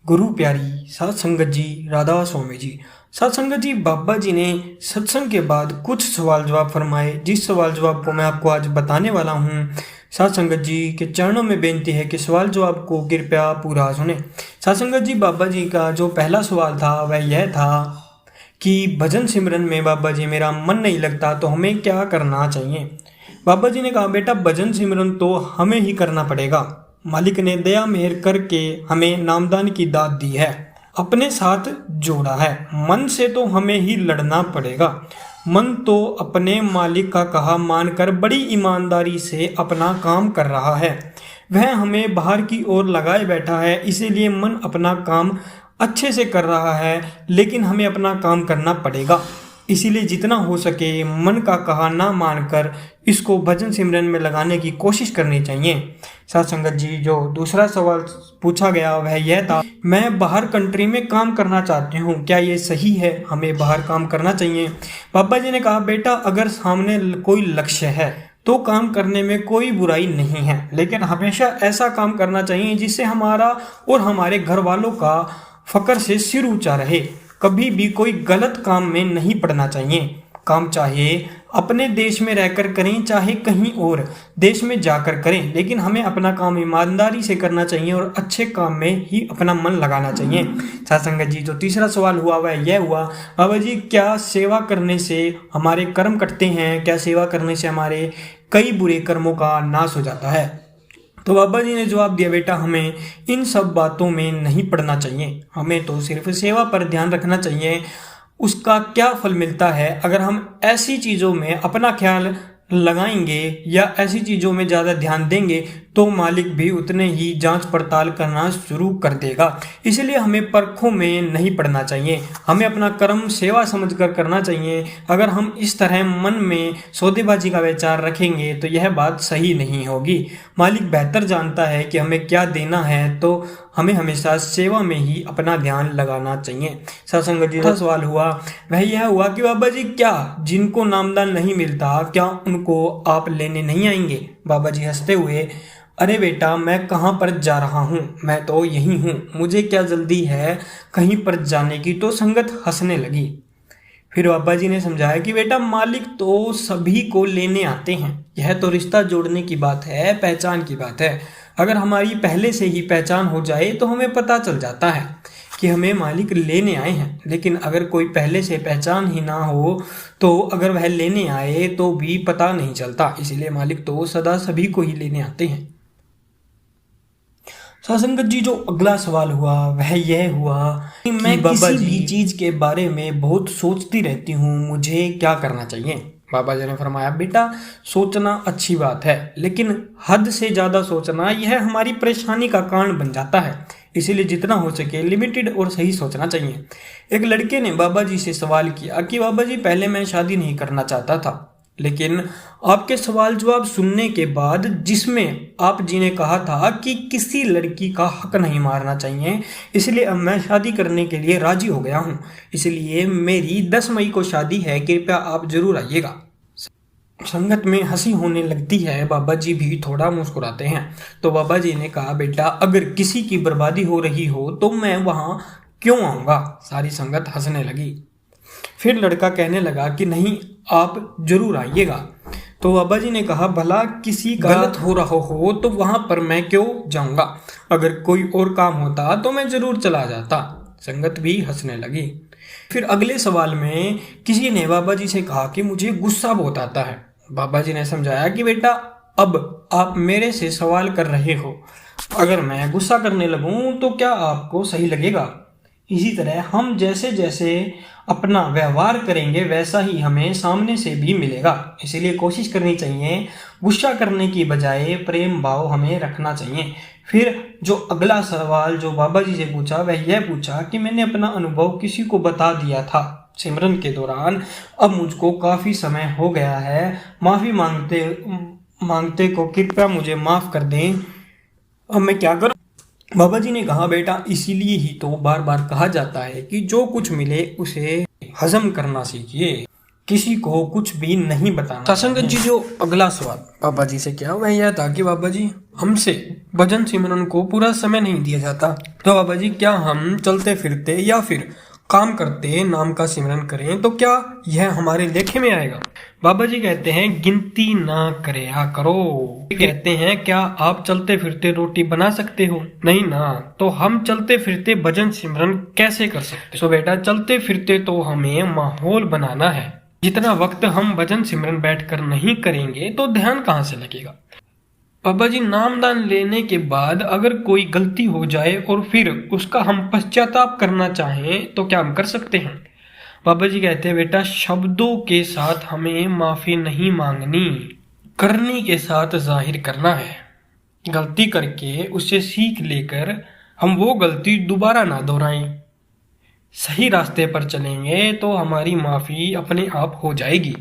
गुरु प्यारी सात संगत जी, राधा स्वामी जी। सात संगत जी, बाबा जी ने सत्संग के बाद कुछ सवाल जवाब फरमाए, जिस सवाल जवाब को मैं आपको आज बताने वाला हूँ। सात संगत जी के चरणों में बेनती है कि सवाल जवाब को कृपया पूरा सुने। सात संगत जी, बाबा जी का जो पहला सवाल था वह यह था कि भजन सिमरन में बाबा जी मेरा मन नहीं लगता, तो हमें क्या करना चाहिए। बाबा जी ने कहा, बेटा भजन सिमरन तो हमें ही करना पड़ेगा। मालिक ने दया मेहर करके हमें नामदान की दात दी है, अपने साथ जोड़ा है। मन से तो हमें ही लड़ना पड़ेगा। मन तो अपने मालिक का कहा मानकर बड़ी ईमानदारी से अपना काम कर रहा है। वह हमें बाहर की ओर लगाए बैठा है, इसीलिए मन अपना काम अच्छे से कर रहा है, लेकिन हमें अपना काम करना पड़ेगा। इसीलिए जितना हो सके मन का कहा ना मानकर इसको भजन सिमरन में लगाने की कोशिश करनी चाहिए। साथ संगत जी, जो दूसरा सवाल पूछा गया वह यह था, मैं बाहर कंट्री में काम करना चाहती हूँ, क्या ये सही है, हमें बाहर काम करना चाहिए। बाबा जी ने कहा, बेटा अगर सामने कोई लक्ष्य है तो काम करने में कोई बुराई नहीं है, लेकिन हमेशा ऐसा काम करना चाहिए जिससे हमारा और हमारे घर वालों का फकर से सिर ऊंचा रहे। कभी भी कोई गलत काम में नहीं पड़ना चाहिए। काम चाहे अपने देश में रहकर करें, चाहे कहीं और देश में जाकर करें, लेकिन हमें अपना काम ईमानदारी से करना चाहिए और अच्छे काम में ही अपना मन लगाना चाहिए। साथ संगत जी, जो तीसरा सवाल हुआ वह यह हुआ, बाबा जी क्या सेवा करने से हमारे कर्म कटते हैं, क्या सेवा करने से हमारे कई बुरे कर्मों का नाश हो जाता है। तो बाबा जी ने जवाब दिया, बेटा हमें इन सब बातों में नहीं पड़ना चाहिए, हमें तो सिर्फ सेवा पर ध्यान रखना चाहिए। उसका क्या फल मिलता है, अगर हम ऐसी चीज़ों में अपना ख्याल लगाएंगे या ऐसी चीज़ों में ज़्यादा ध्यान देंगे तो मालिक भी उतने ही जांच पड़ताल करना शुरू कर देगा। इसलिए हमें परखों में नहीं पड़ना चाहिए, हमें अपना कर्म सेवा समझकर करना चाहिए। अगर हम इस तरह मन में सौदेबाजी का विचार रखेंगे तो यह बात सही नहीं होगी। मालिक बेहतर जानता है कि हमें क्या देना है, तो हमें हमेशा सेवा में ही अपना ध्यान लगाना चाहिए। सत्संग जी का सवाल हुआ वह यह हुआ कि बाबा जी क्या जिनको नामदान नहीं मिलता, क्या उनको आप लेने नहीं आएंगे। बाबा जी हंसते हुए, अरे बेटा मैं कहाँ पर जा रहा हूँ, मैं तो यही हूँ, मुझे क्या जल्दी है कहीं पर जाने की। तो संगत हंसने लगी। फिर बाबा जी ने समझाया कि बेटा मालिक तो सभी को लेने आते हैं, यह तो रिश्ता जोड़ने की बात है, पहचान की बात है। अगर हमारी पहले से ही पहचान हो जाए तो हमें पता चल जाता है कि हमें मालिक लेने आए हैं। लेकिन अगर कोई पहले से पहचान ही ना हो तो अगर वह लेने आए तो भी पता नहीं चलता। इसीलिए मालिक तो सदा सभी को ही लेने आते हैं। सत्संगत जी, जो अगला सवाल हुआ वह यह हुआ कि मैं किसी भी चीज के बारे में बहुत सोचती रहती हूँ, मुझे क्या करना चाहिए। बाबा जी ने फरमाया, बेटा सोचना अच्छी बात है, लेकिन हद से ज्यादा सोचना यह हमारी परेशानी का कारण बन जाता है। इसीलिए जितना हो सके लिमिटेड और सही सोचना चाहिए। एक लड़के ने बाबा जी से सवाल किया कि बाबा जी पहले मैं शादी नहीं करना चाहता था, लेकिन आपके सवाल जवाब सुनने के बाद जिसमें आप जी ने कहा था कि किसी लड़की का हक नहीं मारना चाहिए, इसलिए अब मैं शादी करने के लिए राजी हो गया हूँ। इसलिए मेरी 10 मई को शादी है, कृपया आप जरूर आइएगा। संगत में हंसी होने लगती है, बाबा जी भी थोड़ा मुस्कुराते हैं। तो बाबा जी ने कहा, बेटा अगर किसी की बर्बादी हो रही हो तो मैं वहाँ क्यों आऊँगा। सारी संगत हंसने लगी। फिर लड़का कहने लगा कि नहीं, आप जरूर आइएगा। तो बाबा जी ने कहा, भला किसी का गलत हो रहा हो तो वहां पर मैं क्यों जाऊंगा, अगर कोई और काम होता तो मैं जरूर चला जाता। संगत भी हंसने लगी। फिर अगले सवाल में किसी ने बाबा जी से कहा कि मुझे गुस्सा बहुत आता है। बाबा जी ने समझाया कि बेटा अब आप मेरे से सवाल कर रहे हो, अगर मैं गुस्सा करने लगूं तो क्या आपको सही लगेगा। इसी तरह हम जैसे जैसे अपना व्यवहार करेंगे वैसा ही हमें सामने से भी मिलेगा। इसीलिए कोशिश करनी चाहिए गुस्सा करने की बजाय प्रेम भाव हमें रखना चाहिए। फिर जो अगला सवाल जो बाबा जी से पूछा वह यह पूछा कि मैंने अपना अनुभव किसी को बता दिया था सिमरन के दौरान, अब मुझको काफ़ी समय हो गया है, माफ़ी मांगते को कृपया मुझे माफ़ कर दें, अब मैं क्या करूं। बाबा जी ने कहा, बेटा इसीलिए ही तो बार बार कहा जाता है कि जो कुछ मिले उसे हजम करना सीखिए। किसी को कुछ भी नहीं बताना। सासंगत जी जो अगला सवाल बाबा जी से किया वह यह था कि बाबा जी हमसे भजन सिमरन को पूरा समय नहीं दिया जाता, तो बाबा जी क्या हम चलते फिरते या फिर काम करते नाम का सिमरन करें तो क्या यह हमारे लेखे में आएगा? बाबा जी कहते हैं गिनती ना करया करो। कहते हैं क्या आप चलते फिरते रोटी बना सकते हो? नहीं ना, तो हम चलते फिरते भजन सिमरन कैसे कर सकते? सो बेटा चलते फिरते तो हमें माहौल बनाना है। जितना वक्त हम भजन सिमरन बैठकर नहीं करेंगे तो ध्यान कहाँ से लगेगा? बाबा जी नामदान लेने के बाद अगर कोई गलती हो जाए और फिर उसका हम पश्चाताप करना चाहें तो क्या हम कर सकते हैं? बाबा जी कहते हैं बेटा शब्दों के साथ हमें माफी नहीं मांगनी, करनी के साथ जाहिर करना है। गलती करके उससे सीख लेकर हम वो गलती दोबारा ना दोहराएं। सही रास्ते पर चलेंगे तो हमारी माफी अपने आप हो जाएगी।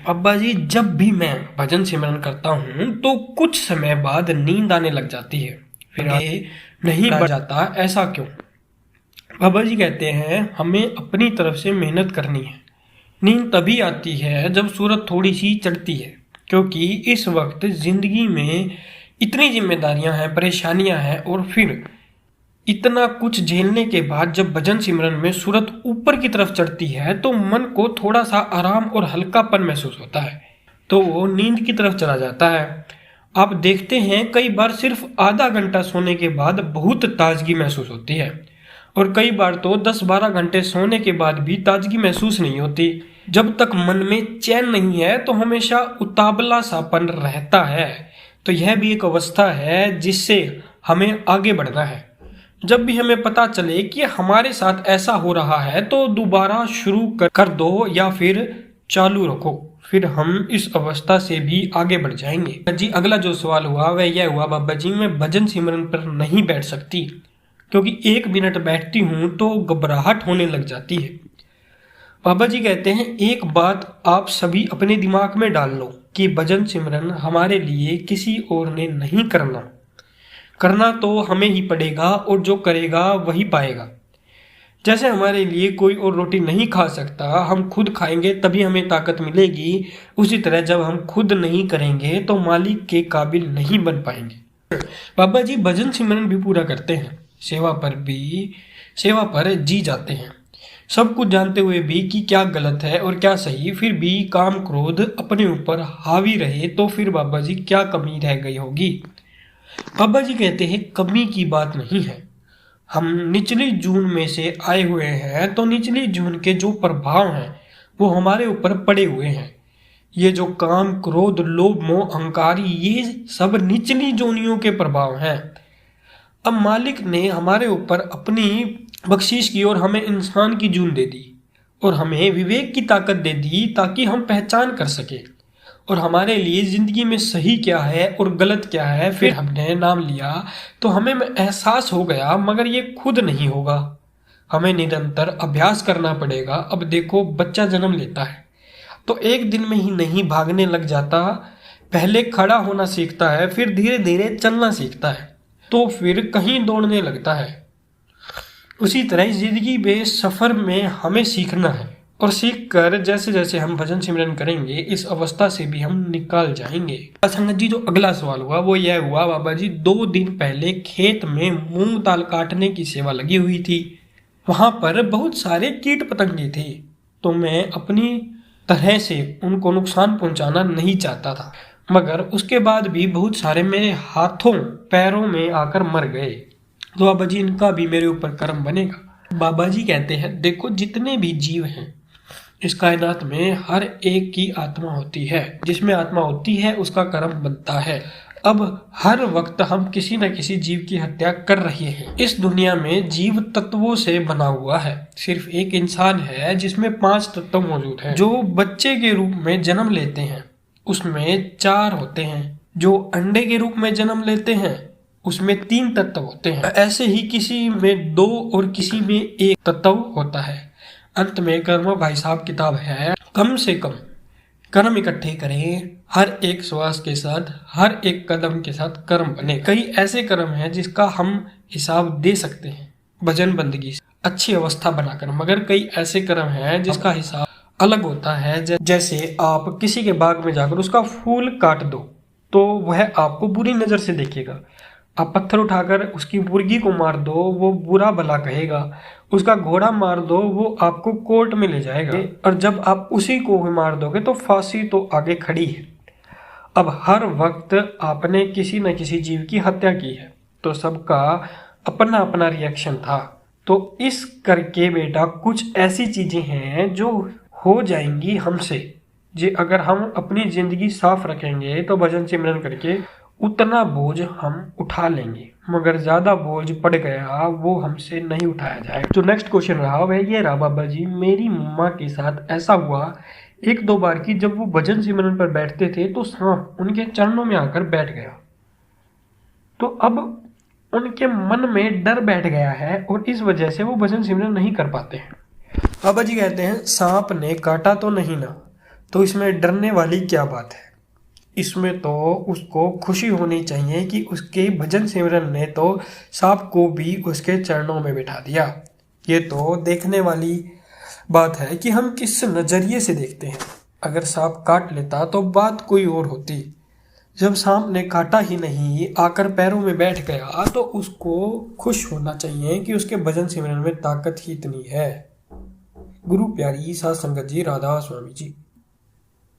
अब्बा जी जब भी मैं भजन सिमरन करता हूँ तो कुछ समय बाद नींद आने लग जाती है, फिर ये नहीं बढ़ जाता, ऐसा क्यों? बाबा जी कहते हैं हमें अपनी तरफ से मेहनत करनी है। नींद तभी आती है जब सूरत थोड़ी सी चढ़ती है, क्योंकि इस वक्त जिंदगी में इतनी जिम्मेदारियां हैं, परेशानियां हैं और फिर इतना कुछ झेलने के बाद जब भजन सिमरन में सूरत ऊपर की तरफ चढ़ती है तो मन को थोड़ा सा आराम और हल्कापन महसूस होता है, तो वो नींद की तरफ चला जाता है। आप देखते हैं कई बार सिर्फ आधा घंटा सोने के बाद बहुत ताजगी महसूस होती है और कई बार तो 10-12 घंटे सोने के बाद भी ताजगी महसूस नहीं होती। जब तक मन में चैन नहीं है तो हमेशा उतावला सापन रहता है। तो यह भी एक अवस्था है जिससे हमें आगे बढ़ना है। जब भी हमें पता चले कि हमारे साथ ऐसा हो रहा है तो दोबारा शुरू कर दो या फिर चालू रखो, फिर हम इस अवस्था से भी आगे बढ़ जाएंगे। जी अगला जो सवाल हुआ वह यह हुआ बाबा जी मैं भजन सिमरन पर नहीं बैठ सकती क्योंकि 1 मिनट बैठती हूँ तो घबराहट होने लग जाती है। बाबा जी कहते हैं एक बात आप सभी अपने दिमाग में डाल लो कि भजन सिमरन हमारे लिए किसी और ने नहीं करना तो हमें ही पड़ेगा और जो करेगा वही पाएगा। जैसे हमारे लिए कोई और रोटी नहीं खा सकता, हम खुद खाएंगे तभी हमें ताकत मिलेगी, उसी तरह जब हम खुद नहीं करेंगे तो मालिक के काबिल नहीं बन पाएंगे। बाबा जी भजन सिमरन भी पूरा करते हैं, सेवा पर जी जाते हैं, सब कुछ जानते हुए भी कि क्या गलत है और क्या सही, फिर भी काम क्रोध अपने ऊपर हावी रहे तो फिर बाबा जी क्या कमी रह गई होगी? बाबा जी कहते हैं कमी की बात नहीं है, हम निचली जून में से आए हुए हैं तो निचली जून के जो प्रभाव हैं वो हमारे ऊपर पड़े हुए हैं। ये जो काम क्रोध लोभ मोह अहंकार ये सब निचली जोनियों के प्रभाव हैं। अब मालिक ने हमारे ऊपर अपनी बख्शीश की और हमें इंसान की जून दे दी और हमें विवेक की ताकत दे दी ताकि हम पहचान कर सके और हमारे लिए जिंदगी में सही क्या है और गलत क्या है। फिर हमने नाम लिया तो हमें एहसास हो गया मगर ये खुद नहीं होगा, हमें निरंतर अभ्यास करना पड़ेगा। अब देखो बच्चा जन्म लेता है तो एक दिन में ही नहीं भागने लग जाता, पहले खड़ा होना सीखता है, फिर धीरे धीरे चलना सीखता है, तो फिर कहीं दौड़ने लगता है। उसी तरह जिंदगी में सफर में हमें सीखना है और सीख कर जैसे जैसे हम भजन सिमरन करेंगे इस अवस्था से भी हम निकाल जाएंगे। संगत जी जो अगला सवाल हुआ वो यह हुआ बाबा जी 2 दिन पहले खेत में मूंग दाल काटने की सेवा लगी हुई थी, वहां पर बहुत सारे कीट पतंगे थे, तो मैं अपनी तरह से उनको नुकसान पहुंचाना नहीं चाहता था, मगर उसके बाद भी बहुत सारे मेरे हाथों पैरों में आकर मर गए, तो बाबा जी इनका भी मेरे ऊपर कर्म बनेगा? बाबा जी कहते हैं देखो जितने भी जीव हैं इस कायनात में हर एक की आत्मा होती है, जिसमें आत्मा होती है उसका कर्म बनता है। अब हर वक्त हम किसी न किसी जीव की हत्या कर रहे हैं। इस दुनिया में जीव तत्वों से बना हुआ है, सिर्फ एक इंसान है जिसमें 5 तत्व मौजूद हैं। जो बच्चे के रूप में जन्म लेते हैं उसमें 4 होते हैं, जो अंडे के रूप में जन्म लेते हैं उसमें 3 तत्व होते हैं, ऐसे ही किसी में 2 और किसी में 1 तत्व होता है। अंत में कर्म भाई साहब किताब है, कम से कम कर्म इकट्ठे करें, हर एक श्वास के साथ हर एक कदम के साथ कर्म बने। कई ऐसे कर्म हैं जिसका हम हिसाब दे सकते हैं भजन बंदगी से अच्छी अवस्था बनाकर, मगर कई ऐसे कर्म हैं जिसका हिसाब अलग होता है। जैसे आप किसी के बाग में जाकर उसका फूल काट दो तो वह आपको बुरी नज़र से देखेगा। आप पत्थर उठाकर उसकी मुर्गी को मार दो, वो बुरा भला कहेगा। उसका घोड़ा मार दो, वो आपको कोर्ट में ले जाएगा। और जब आप उसी को मार दोगे तो फांसी तो आगे खड़ी है। अब हर वक्त आपने किसी न किसी जीव की हत्या की है तो सबका अपना अपना रिएक्शन था। तो इस करके बेटा कुछ ऐसी चीजें हैं जो हो जाएंगी हमसे, जी अगर हम अपनी जिंदगी साफ रखेंगे तो भजन सिमरन करके उतना बोझ हम उठा लेंगे, मगर ज्यादा बोझ पड़ गया वो हमसे नहीं उठाया जाएगा। जो नेक्स्ट क्वेश्चन रहा वह ये रहा, बाबा जी मेरी मम्मा के साथ ऐसा हुआ एक दो बार की जब वो भजन सिमरन पर बैठते थे तो सांप उनके चरणों में आकर बैठ गया, तो अब उनके मन में डर बैठ गया है और इस वजह से वो भजन सिमरन नहीं कर पाते हैं। बाबा जी कहते हैं सांप ने काटा तो नहीं ना, तो इसमें डरने वाली क्या बात है। इसमें तो उसको खुशी होनी चाहिए कि उसके भजन सिमरन ने तो सांप को भी उसके चरणों में बिठा दिया। ये तो देखने वाली बात है कि हम किस नजरिए से देखते हैं। अगर सांप काट लेता तो बात कोई और होती। जब सांप ने काटा ही नहीं, आकर पैरों में बैठ गया, तो उसको खुश होना चाहिए कि उसके भजन सिमरन में ताकत ही इतनी है। गुरु प्यारी साध संगत जी, राधा स्वामी जी।